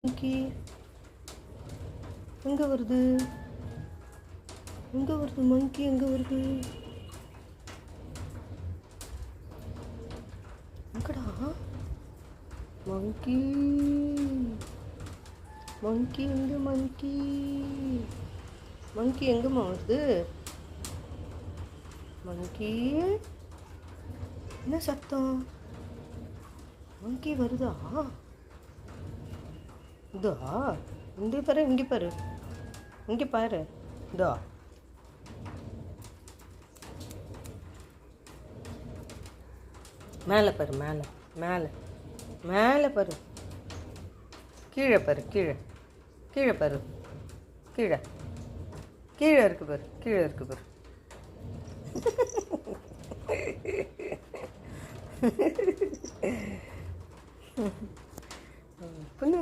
மங்கி எங்கே வருது? எங்கே வருது மங்கி? எங்கே வருது? எங்கடா மங்கி? மங்கி எங்கே? மங்கி மங்கி எங்கேம்மா வருது? மங்கி என்ன சத்தம்? மங்கி வருதா? இதோ இங்கே பாரு, இங்கே பாரு, இங்கே பாரு. இதோ மேலே பாரு, மேலே மேலே மேலே பாரு, கீழே பாரு, கீழே கீழே பாரு, கீழே கீழே இருக்கு பாரு, கீழே இருக்கு பாரு. பொண்ணு